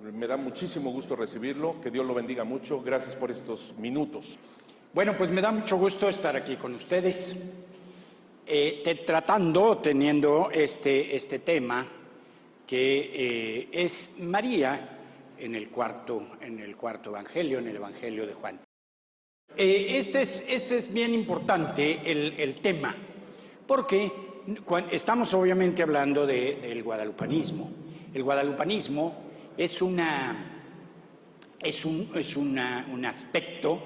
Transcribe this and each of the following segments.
Me da muchísimo gusto recibirlo, que Dios lo bendiga mucho. Gracias por estos minutos. Bueno, pues me da mucho gusto estar aquí con ustedes, teniendo este tema que es María en el cuarto evangelio, en el Evangelio de Juan. Ese es bien importante el tema, porque estamos obviamente hablando del guadalupanismo. El guadalupanismo es un aspecto,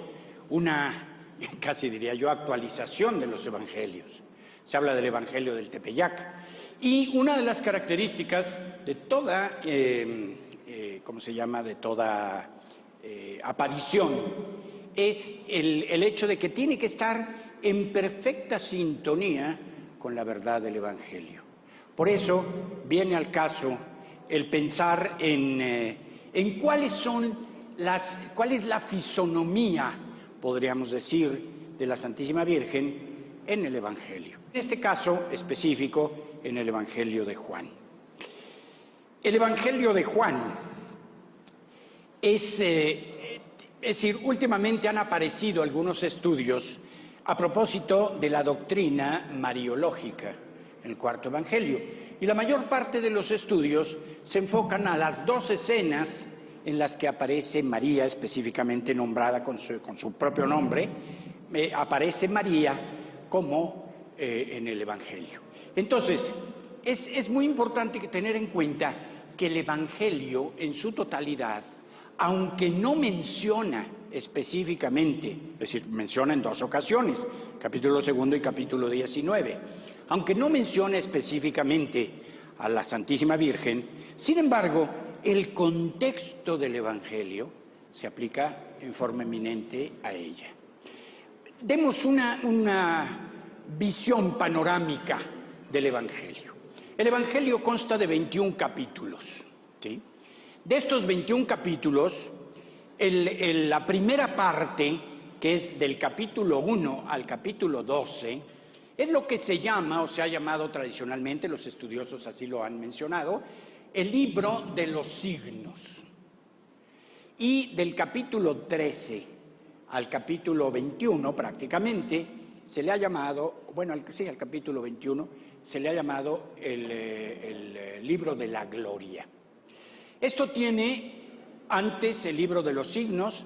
casi diría yo, actualización de los evangelios. Se habla del Evangelio del Tepeyac. Y una de las características de toda, de toda aparición es el hecho de que tiene que estar en perfecta sintonía con la verdad del Evangelio. Por eso viene al caso el pensar en cuál es la fisonomía, podríamos decir, de la Santísima Virgen en el Evangelio. En este caso específico, en el Evangelio de Juan. El Evangelio de Juan es decir, últimamente han aparecido algunos estudios a propósito de la doctrina mariológica en el cuarto Evangelio. Y la mayor parte de los estudios se enfocan a las dos escenas en las que aparece María, específicamente nombrada con su propio nombre, aparece María como en el Evangelio. Entonces, es muy importante tener en cuenta que el Evangelio en su totalidad, aunque no menciona específicamente, es decir, menciona en dos ocasiones, capítulo 2 y capítulo 19, aunque no menciona específicamente a la Santísima Virgen, sin embargo, el contexto del Evangelio se aplica en forma eminente a ella. Demos una visión panorámica del Evangelio. El Evangelio consta de 21 capítulos, ¿sí? De estos 21 capítulos, la primera parte, que es del capítulo 1 al capítulo 12, es lo que se llama, o se ha llamado tradicionalmente, los estudiosos así lo han mencionado, el libro de los signos. Y del capítulo 13 al capítulo 21, prácticamente, se le ha llamado, al capítulo 21, se le ha llamado el libro de la gloria. Esto tiene antes el libro de los signos,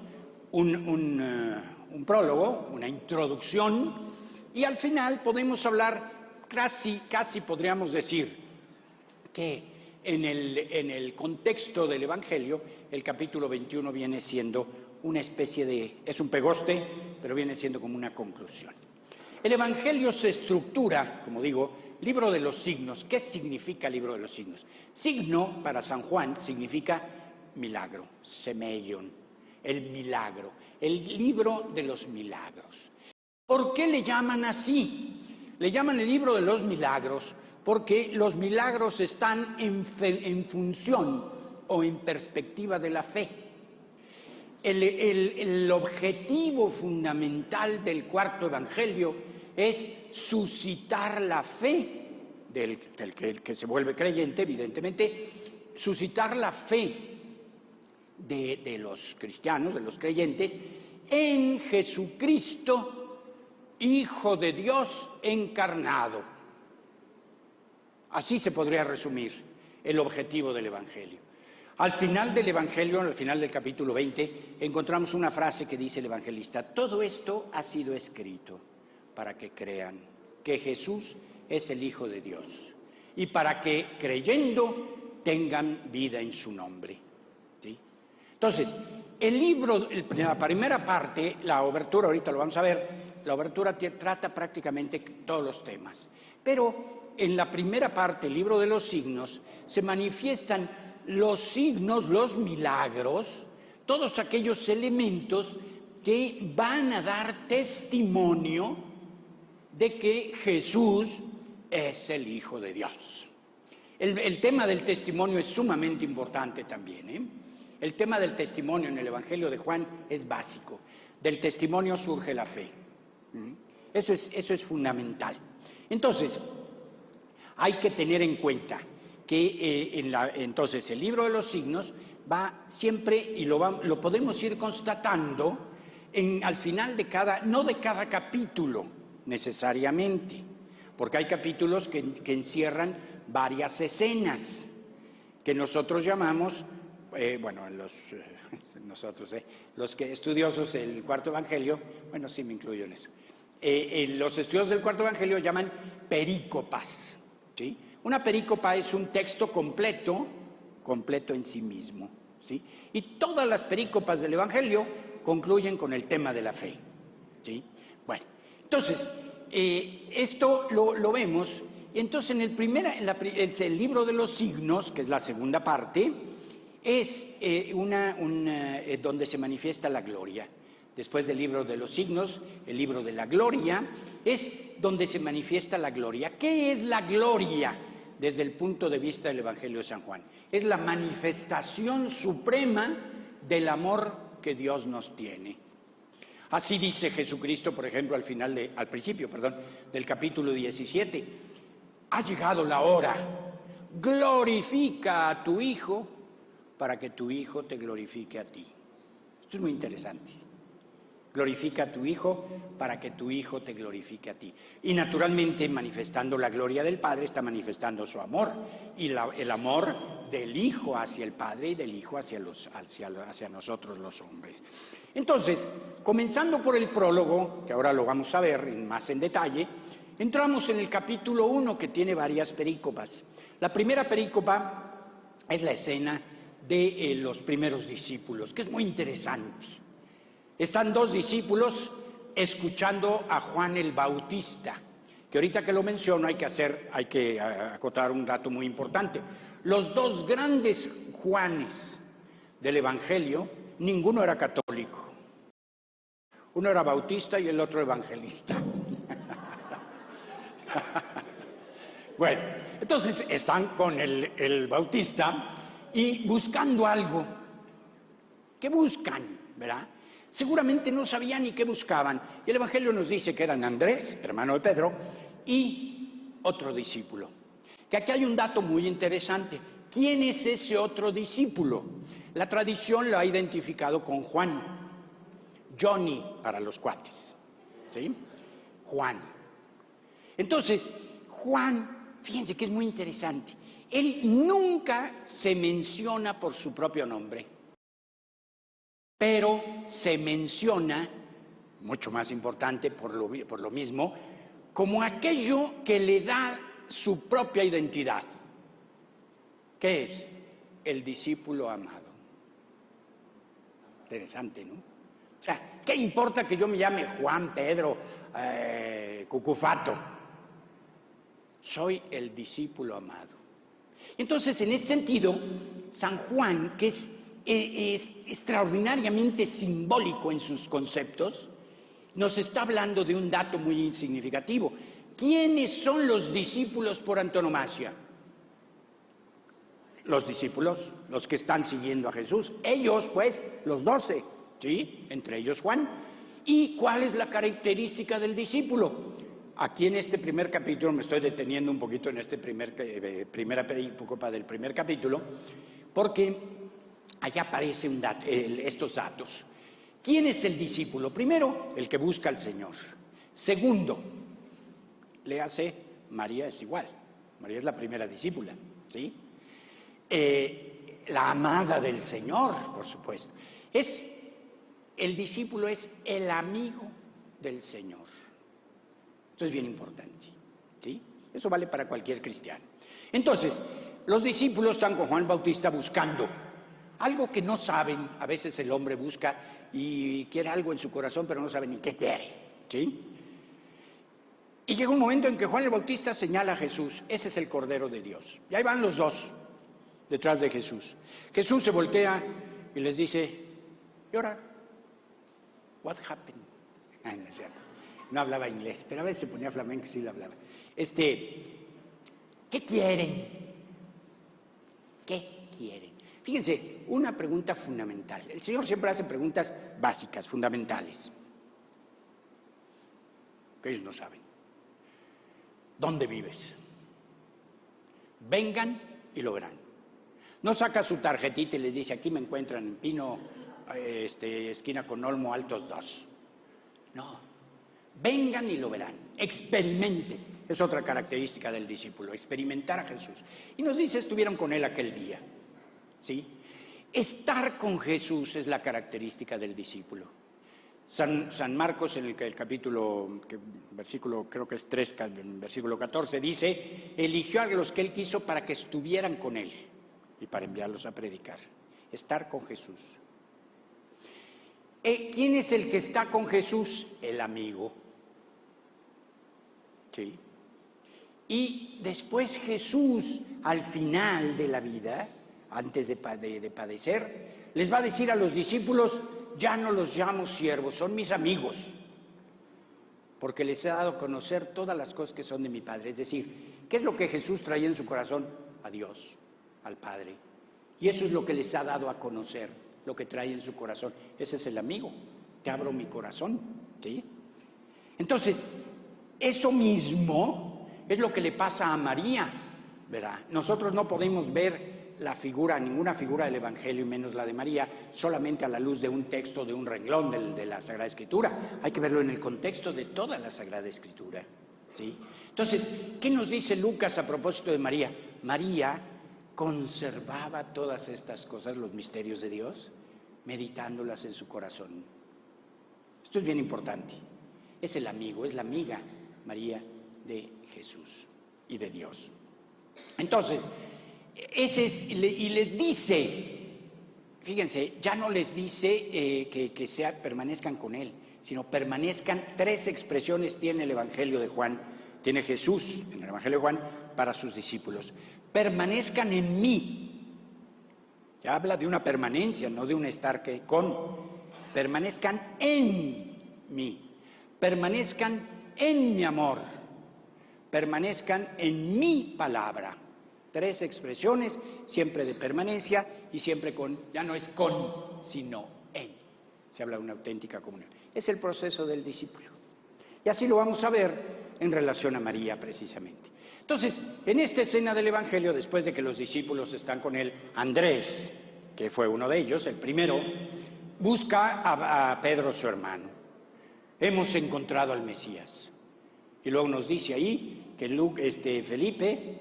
un prólogo, una introducción, y al final podemos hablar, casi podríamos decir, que en el contexto del Evangelio, el capítulo 21 viene siendo una especie de, es un pegoste, pero viene siendo como una conclusión. El Evangelio se estructura, como digo, libro de los signos. ¿Qué significa libro de los signos? Signo, para San Juan, significa milagro, semeion, el milagro, el libro de los milagros. ¿Por qué le llaman así? Le llaman el libro de los milagros porque los milagros están en función o en perspectiva de la fe. El objetivo fundamental del cuarto Evangelio es suscitar la fe del que se vuelve creyente, evidentemente, suscitar la fe de los cristianos, de los creyentes, en Jesucristo, Hijo de Dios encarnado. Así se podría resumir el objetivo del Evangelio. Al final del Evangelio, al final del capítulo 20, encontramos una frase que dice el evangelista: todo esto ha sido escrito para que crean que Jesús es el Hijo de Dios y para que, creyendo, tengan vida en su nombre. ¿Sí? Entonces, el libro, la primera parte, la obertura, ahorita lo vamos a ver, la obertura trata prácticamente todos los temas. Pero en la primera parte, el libro de los signos, se manifiestan los signos, los milagros, todos aquellos elementos que van a dar testimonio de que Jesús es el Hijo de Dios. El tema del testimonio es sumamente importante también, ¿eh? El tema del testimonio en el Evangelio de Juan es básico. Del testimonio surge la fe. Eso es fundamental. Entonces, hay que tener en cuenta que entonces el libro de los signos va siempre, y lo podemos ir constatando al final de no de cada capítulo necesariamente, porque hay capítulos que encierran varias escenas que nosotros llamamos, los que estudiosos del Cuarto Evangelio, bueno, sí me incluyo en eso, los estudiosos del Cuarto Evangelio llaman perícopas, ¿sí? Una perícopa es un texto completo en sí mismo, ¿sí? Y todas las perícopas del Evangelio concluyen con el tema de la fe, ¿sí? Bueno, entonces, esto lo vemos. Entonces, en el libro de los signos, que es la segunda parte, es donde se manifiesta la gloria. Después del libro de los signos, el libro de la gloria, es donde se manifiesta la gloria. ¿Qué es la gloria desde el punto de vista del Evangelio de San Juan? Es la manifestación suprema del amor que Dios nos tiene. Así dice Jesucristo, por ejemplo, al principio del capítulo 17. Ha llegado la hora, glorifica a tu Hijo para que tu Hijo te glorifique a ti. Esto es muy interesante. Glorifica a tu Hijo para que tu Hijo te glorifique a ti. Y naturalmente, manifestando la gloria del Padre, está manifestando su amor. Y el amor del Hijo hacia el Padre y del Hijo hacia nosotros los hombres. Entonces, comenzando por el prólogo, que ahora lo vamos a ver más en detalle, entramos en el capítulo 1, que tiene varias perícopas. La primera perícopa es la escena de los primeros discípulos, que es muy interesante. Están dos discípulos escuchando a Juan el Bautista, que ahorita que lo menciono hay que acotar un dato muy importante. Los dos grandes Juanes del Evangelio, ninguno era católico. Uno era bautista y el otro evangelista. Bueno, entonces están con el Bautista y buscando algo. ¿Qué buscan? ¿Verdad? Seguramente no sabían ni qué buscaban. Y el Evangelio nos dice que eran Andrés, hermano de Pedro, y otro discípulo. Que aquí hay un dato muy interesante. ¿Quién es ese otro discípulo? La tradición lo ha identificado con Juan. Johnny para los cuates. ¿Sí? Juan. Entonces, Juan, fíjense que es muy interesante. Él nunca se menciona por su propio nombre, pero se menciona, mucho más importante por lo mismo, como aquello que le da su propia identidad. ¿Qué es? El discípulo amado. Interesante, ¿no? O sea, ¿qué importa que yo me llame Juan, Pedro, Cucufato? Soy el discípulo amado. Entonces, en este sentido, San Juan, que es extraordinariamente simbólico en sus conceptos, nos está hablando de un dato muy significativo. ¿Quiénes son los discípulos por antonomasia? Los discípulos, los que están siguiendo a Jesús. Ellos, pues, los 12, ¿sí? Entre ellos Juan. ¿Y cuál es la característica del discípulo? Aquí en este primer capítulo, me estoy deteniendo un poquito en este primera perícopa del primer capítulo, porque allá aparecen estos datos. ¿Quién es el discípulo? Primero, el que busca al Señor. Segundo, léase, María es igual. María es la primera discípula, ¿sí? La amada del Señor, por supuesto. El discípulo es el amigo del Señor. Esto es bien importante, ¿sí? Eso vale para cualquier cristiano. Entonces, los discípulos están con Juan Bautista buscando algo que no saben. A veces el hombre busca y quiere algo en su corazón, pero no sabe ni qué quiere, ¿sí? Y llega un momento en que Juan el Bautista señala a Jesús. Ese es el Cordero de Dios. Y ahí van los dos detrás de Jesús. Jesús se voltea y les dice, ¿y ahora? What happened? No es cierto. No hablaba inglés, pero a veces se ponía flamenco y sí lo hablaba. ¿Qué quieren? ¿Qué quieren? Fíjense, una pregunta fundamental. El Señor siempre hace preguntas básicas, fundamentales, que ellos no saben. ¿Dónde vives? Vengan y lo verán. No saca su tarjetita y les dice, aquí me encuentran en Pino, esquina con Olmo, Altos 2. No, vengan y lo verán, experimenten. Es otra característica del discípulo, experimentar a Jesús. Y nos dice, estuvieron con él aquel día, ¿sí? Estar con Jesús es la característica del discípulo. San Marcos, en el capítulo, versículo, creo que es 3, versículo 14, dice, eligió a los que él quiso para que estuvieran con él y para enviarlos a predicar. Estar con Jesús. ¿Quién es el que está con Jesús? El amigo. ¿Sí? Y después Jesús, al final de la vida, antes de padecer, les va a decir a los discípulos, ya no los llamo siervos, son mis amigos, porque les he dado a conocer todas las cosas que son de mi Padre. Es decir, ¿qué es lo que Jesús traía en su corazón? A Dios, al Padre. Y eso es lo que les ha dado a conocer, lo que trae en su corazón. Ese es el amigo, te abro mi corazón, ¿sí? Entonces, eso mismo es lo que le pasa a María, ¿verdad? Nosotros no podemos ver ninguna figura del Evangelio, y menos la de María, solamente a la luz de un texto, de un renglón de la Sagrada Escritura. Hay que verlo en el contexto de toda la Sagrada Escritura, ¿sí? Entonces, ¿qué nos dice Lucas a propósito de María? María conservaba todas estas cosas, los misterios de Dios, meditándolas en su corazón. Esto es bien importante. Es el amigo, es la amiga María de Jesús y de Dios. Entonces, y les dice, fíjense, ya no les dice que permanezcan con él, sino permanezcan. 3 expresiones tiene el Evangelio de Juan, tiene Jesús en el Evangelio de Juan para sus discípulos. Permanezcan en mí. Ya habla de una permanencia, no de un estar con. Permanezcan en mí. Permanezcan en mi amor. Permanezcan en mi palabra. 3 expresiones, siempre de permanencia y siempre con, ya no es con, sino en. Se habla de una auténtica comunión. Es el proceso del discípulo. Y así lo vamos a ver en relación a María precisamente. Entonces, en esta escena del Evangelio, después de que los discípulos están con él, Andrés, que fue uno de ellos, el primero, busca a Pedro, su hermano. Hemos encontrado al Mesías. Y luego nos dice ahí que Felipe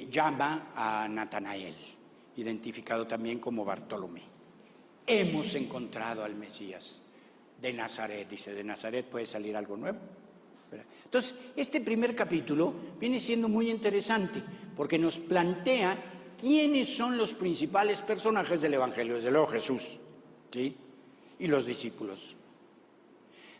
llama a Natanael, identificado también como Bartolomé. Hemos encontrado al Mesías de Nazaret. Dice, de Nazaret puede salir algo nuevo. Entonces, este primer capítulo viene siendo muy interesante porque nos plantea quiénes son los principales personajes del Evangelio. Desde luego Jesús, ¿sí? Y los discípulos.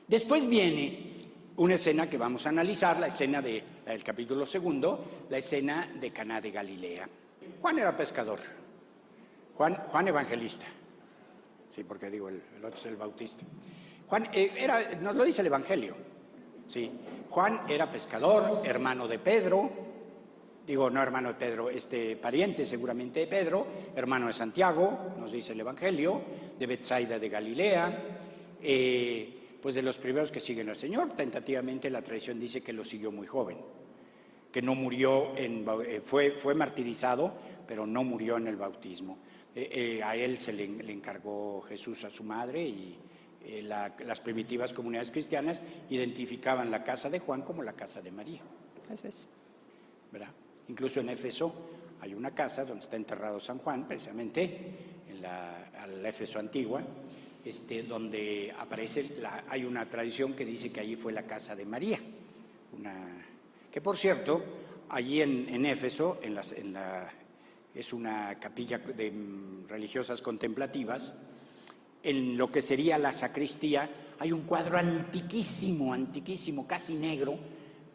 Después viene una escena que vamos a analizar, la escena del capítulo 2, la escena de Caná de Galilea. Juan era pescador, Juan evangelista, sí, porque digo, el otro es el bautista. Juan nos lo dice el Evangelio, sí. Juan era pescador, hermano de Pedro, no hermano de Pedro, pariente seguramente de Pedro, hermano de Santiago, nos dice el Evangelio, de Betsaida de Galilea, pues de los primeros que siguen al Señor. Tentativamente la tradición dice que lo siguió muy joven, que no murió, fue martirizado, pero no murió en el bautismo. A él se le encargó Jesús a su madre y las primitivas comunidades cristianas identificaban la casa de Juan como la casa de María. Esa es, ¿verdad? Incluso en Éfeso hay una casa donde está enterrado San Juan, precisamente en la Éfeso antigua, donde aparece, hay una tradición que dice que allí fue la casa de María, que por cierto, allí en Éfeso, es una capilla de religiosas contemplativas. En lo que sería la sacristía hay un cuadro antiquísimo, casi negro,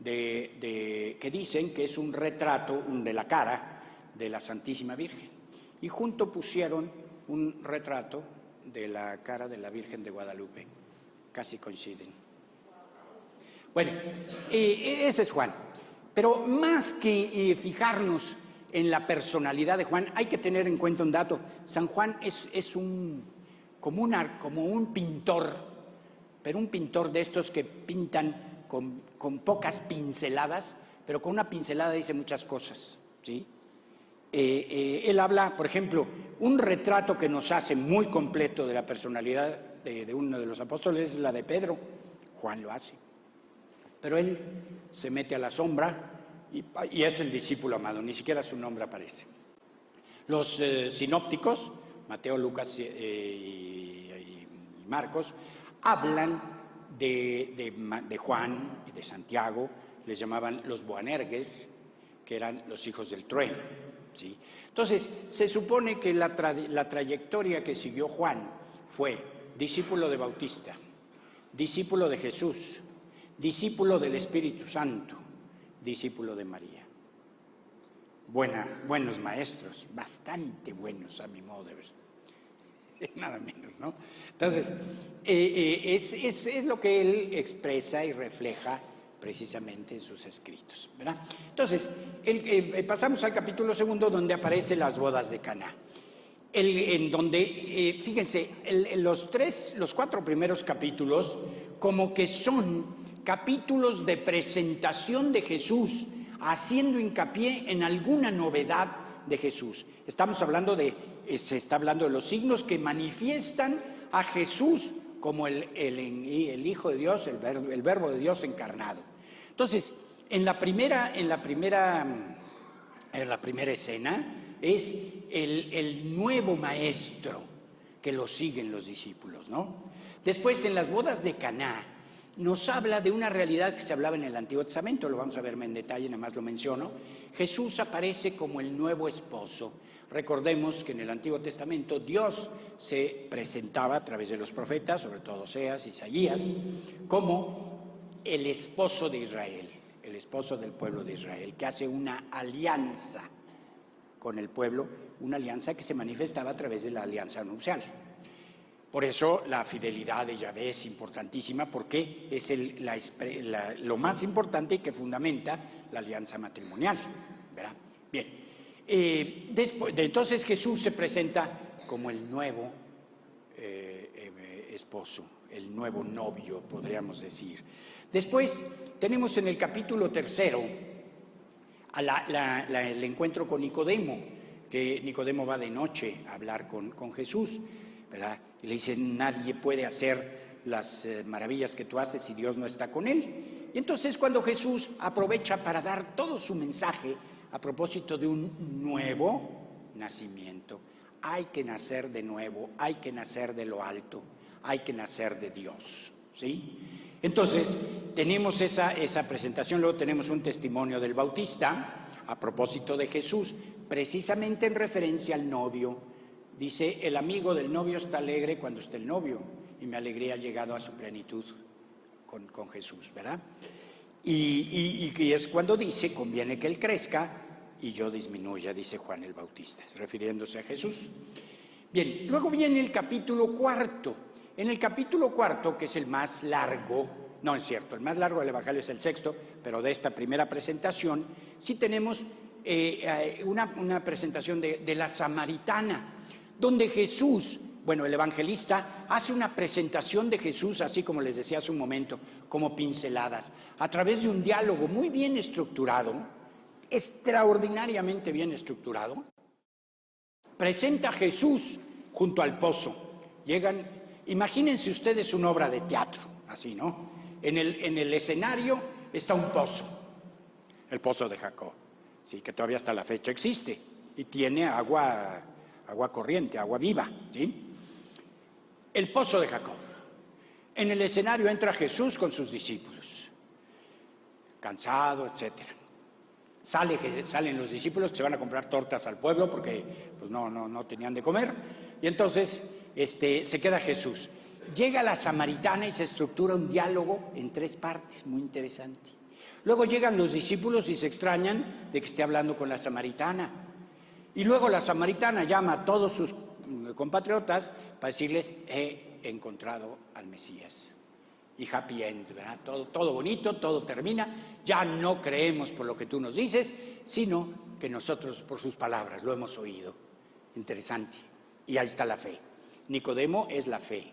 que dicen que es un retrato de la cara de la Santísima Virgen. Y junto pusieron un retrato de la cara de la Virgen de Guadalupe. Casi coinciden. Bueno, ese es Juan. Pero más que fijarnos en la personalidad de Juan, hay que tener en cuenta un dato. San Juan es como un pintor, pero un pintor de estos que pintan con pocas pinceladas, pero con una pincelada dice muchas cosas, ¿sí? él habla, por ejemplo, un retrato que nos hace muy completo de la personalidad de uno de los apóstoles es la de Pedro. Juan lo hace. Pero él se mete a la sombra y es el discípulo amado, ni siquiera su nombre aparece. Los sinópticos, Mateo, Lucas y Marcos, hablan de Juan y de Santiago, les llamaban los Boanerges, que eran los hijos del trueno, ¿sí? Entonces, se supone que la trayectoria que siguió Juan fue discípulo de Bautista, discípulo de Jesús, discípulo del Espíritu Santo, discípulo de María. Buenos maestros, bastante buenos a mi modo de ver. Nada menos, ¿no? Entonces, es lo que él expresa y refleja precisamente en sus escritos, ¿verdad? Entonces, pasamos al capítulo 2, donde aparecen las bodas de Caná. En donde, fíjense, los 4 primeros capítulos como que son capítulos de presentación de Jesús, haciendo hincapié en alguna novedad de Jesús. Se está hablando de los signos que manifiestan a Jesús como el Hijo de Dios, el Verbo de Dios encarnado. Entonces, en la primera escena es el nuevo maestro que lo siguen los discípulos, ¿no? Después, en las bodas de Caná, nos habla de una realidad que se hablaba en el Antiguo Testamento, lo vamos a ver en detalle, nada más lo menciono. Jesús aparece como el nuevo esposo. Recordemos que en el Antiguo Testamento Dios se presentaba a través de los profetas, sobre todo Oseas, Isaías, como el esposo de Israel, el esposo del pueblo de Israel, que hace una alianza con el pueblo, una alianza que se manifestaba a través de la alianza nupcial. Por eso la fidelidad de Yahvé es importantísima, porque es lo más importante que fundamenta la alianza matrimonial, ¿verdad? Bien, entonces Jesús se presenta como el nuevo esposo, el nuevo novio, podríamos decir. Después tenemos en el capítulo 3 el encuentro con Nicodemo, que Nicodemo va de noche a hablar con Jesús, ¿verdad? Y le dice, nadie puede hacer las maravillas que tú haces si Dios no está con él. Y entonces cuando Jesús aprovecha para dar todo su mensaje a propósito de un nuevo nacimiento, hay que nacer de nuevo, hay que nacer de lo alto, hay que nacer de Dios, ¿sí? Entonces tenemos esa presentación, luego tenemos un testimonio del Bautista a propósito de Jesús, precisamente en referencia al novio. Dice, el amigo del novio está alegre cuando está el novio, y mi alegría ha llegado a su plenitud con Jesús, ¿verdad? Y es cuando dice, conviene que él crezca y yo disminuya, dice Juan el Bautista, refiriéndose a Jesús. Bien, luego viene el capítulo 4. En el capítulo 4, que es el más largo, no es cierto, el más largo del Evangelio es el 6, pero de esta primera presentación, sí tenemos una presentación de la samaritana, donde Jesús, el evangelista hace una presentación de Jesús, así como les decía hace un momento, como pinceladas, a través de un diálogo muy bien estructurado, extraordinariamente bien estructurado. Presenta a Jesús junto al pozo. Imagínense ustedes una obra de teatro, así, ¿no? En el escenario está un pozo, el pozo de Jacob, sí, que todavía hasta la fecha existe y tiene agua corriente, agua viva, ¿sí? El pozo de Jacob. En el escenario entra Jesús con sus discípulos, cansado, etcétera. Salen los discípulos que se van a comprar tortas al pueblo porque pues, no tenían de comer, y entonces se queda Jesús. Llega la samaritana y se estructura un diálogo en 3 partes, muy interesante. Luego llegan los discípulos y se extrañan de que esté hablando con la samaritana. Y luego la samaritana llama a todos sus compatriotas para decirles, he encontrado al Mesías. Y happy end, ¿verdad? Todo bonito, todo termina. Ya no creemos por lo que tú nos dices, sino que nosotros por sus palabras lo hemos oído. Interesante. Y ahí está la fe. Nicodemo es la fe.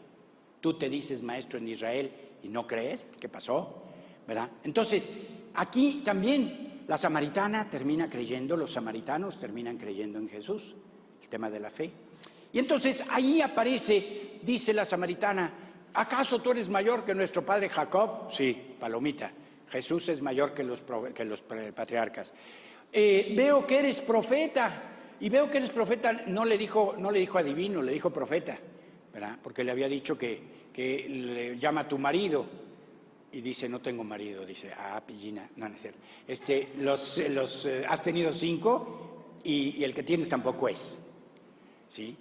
Tú te dices maestro en Israel y no crees. ¿Qué pasó? ¿Verdad? Entonces, aquí también la samaritana termina creyendo, los samaritanos terminan creyendo en Jesús, el tema de la fe. Y entonces ahí aparece, dice la samaritana, ¿acaso tú eres mayor que nuestro padre Jacob? Sí, palomita, Jesús es mayor que los patriarcas. Veo que eres profeta, y veo que eres profeta, no le dijo adivino, le dijo profeta, ¿verdad? Porque le había dicho que le llama a tu marido, y dice, no tengo marido, dice, pillina, no es cierto. Has tenido 5, y el que tienes tampoco es, ¿sí?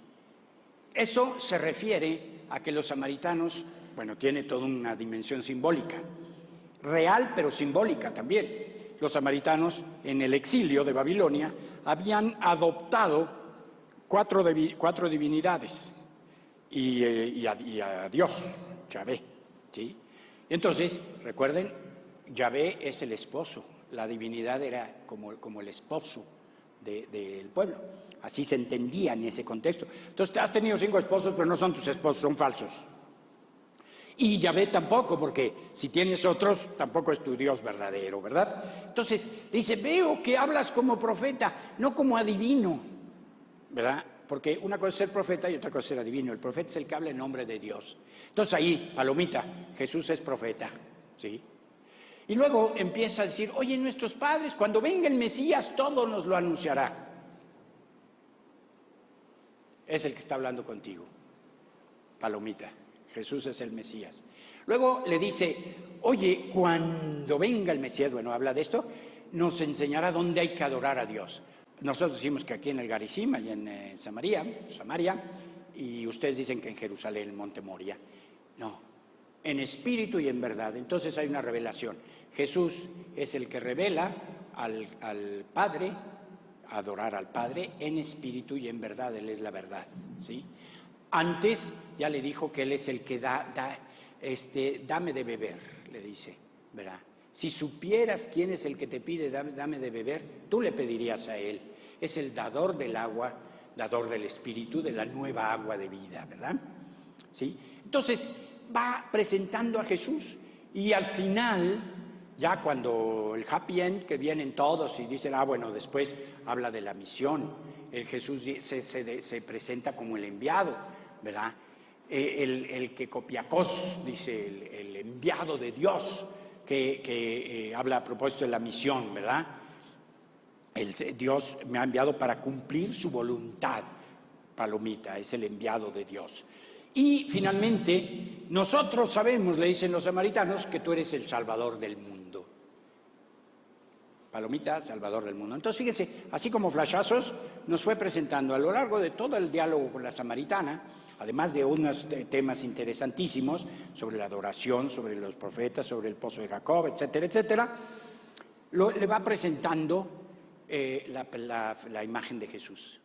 Eso se refiere a que los samaritanos, bueno, tiene toda una dimensión simbólica, real pero simbólica también. Los samaritanos en el exilio de Babilonia habían adoptado cuatro divinidades y a Dios, Yahvé, ¿sí? Entonces, recuerden, Yahvé es el esposo, la divinidad era como el esposo del pueblo. Así se entendía en ese contexto. Entonces, has tenido 5 esposos, pero no son tus esposos, son falsos. Y Yahvé tampoco, porque si tienes otros, tampoco es tu Dios verdadero, ¿verdad? Entonces, dice, veo que hablas como profeta, no como adivino, ¿verdad? Porque una cosa es ser profeta y otra cosa es ser adivino. El profeta es el que habla en nombre de Dios. Entonces ahí, palomita, Jesús es profeta, ¿sí? Y luego empieza a decir, oye, nuestros padres, cuando venga el Mesías, todo nos lo anunciará. Es el que está hablando contigo, palomita. Jesús es el Mesías. Luego le dice, oye, cuando venga el Mesías, bueno, habla de esto, nos enseñará dónde hay que adorar a Dios. Nosotros decimos que aquí en el Garizim, y en Samaria, y ustedes dicen que en Jerusalén, en Monte Moria. No, en espíritu y en verdad. Entonces hay una revelación. Jesús es el que revela al Padre, adorar al Padre en espíritu y en verdad. Él es la verdad, ¿sí? Antes ya le dijo que Él es el que dame de beber, le dice, ¿verdad? Si supieras quién es el que te pide dame de beber, tú le pedirías a Él. Es el dador del agua, dador del espíritu, de la nueva agua de vida, ¿verdad? ¿Sí? Entonces va presentando a Jesús y al final, ya cuando el happy end, que vienen todos y dicen, bueno, después habla de la misión, el Jesús se presenta como el enviado, ¿verdad? El que copiacos, dice, el enviado de Dios, que habla a propósito de la misión, ¿verdad? Dios me ha enviado para cumplir su voluntad, palomita, es el enviado de Dios. Y finalmente, nosotros sabemos, le dicen los samaritanos, que tú eres el Salvador del mundo. Palomita, Salvador del mundo. Entonces, fíjense, así como flashazos, nos fue presentando a lo largo de todo el diálogo con la samaritana, además de unos temas interesantísimos sobre la adoración, sobre los profetas, sobre el pozo de Jacob, etcétera, etcétera, le va presentando la imagen de Jesús.